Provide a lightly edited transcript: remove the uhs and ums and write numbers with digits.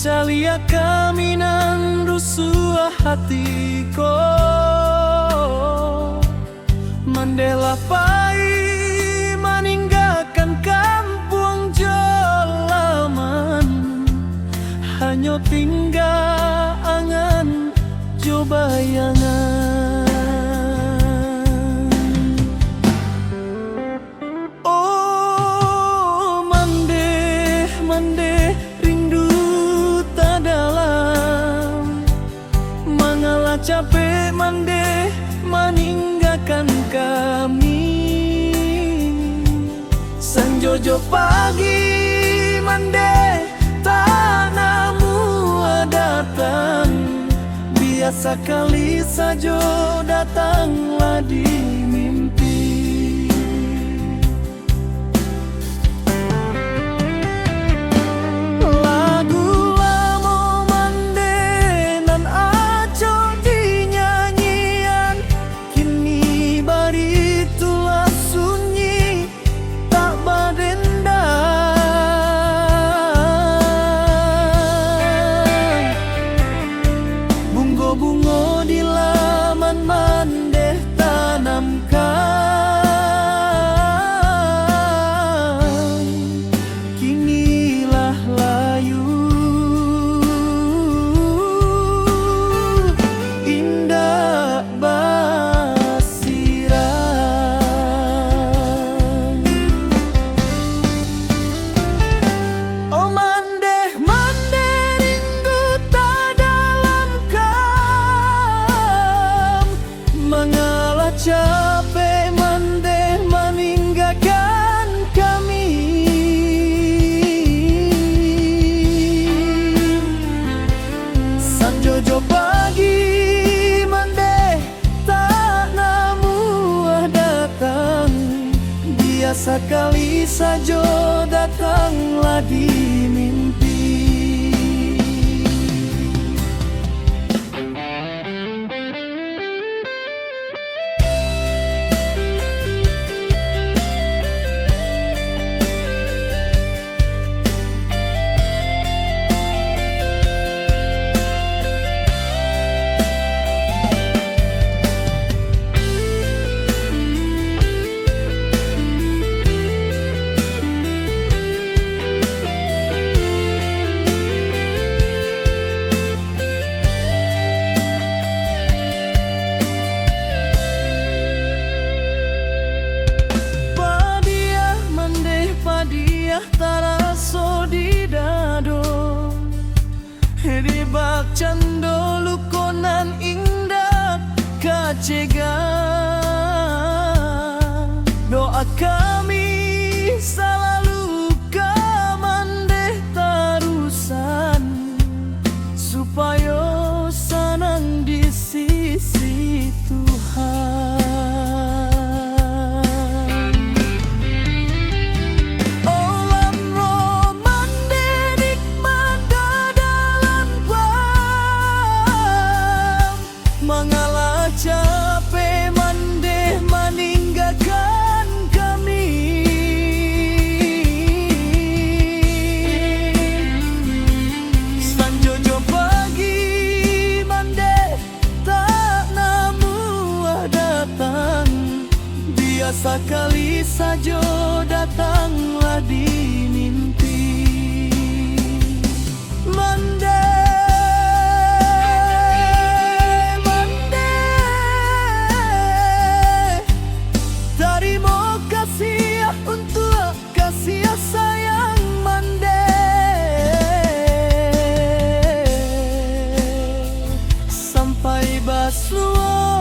Calia kaminan rusua hatiko Mandela pai meninggalkan kampung jolaman Hanya tinggal angan jo bayangan Oh mande mande rindu tak dalam Mengalah capek mande meninggalkan kami Sanjojo pagi mande tanamu datang Biasa kali saja datanglah di mimpi Lagu lama mande nan aco dinyanyian Kini bari tulah sunyi tak badendang Bungo-bungo di laman mandeh tanamkan Kinilah layu indah basiran Oh mandeh mandeh rindu tak dalam kam Mengalah capek mandeh meninggalkan kami Sanjojo pagi mandeh tak namu datang Biasa kali saja datanglah di mimpi Padiah taraso di dado Di bak cando lukonan indah kacega Doa kami selalu kamandeh tarusan Supaya senang di sisi Tuhan Mengalah capek mandeh meninggalkan kami Sanjojo pagi mandeh tak namu datang Biasa kali saja datanglah di mimpi Mandeh untuk kasih sayang mandeh Sampai basuh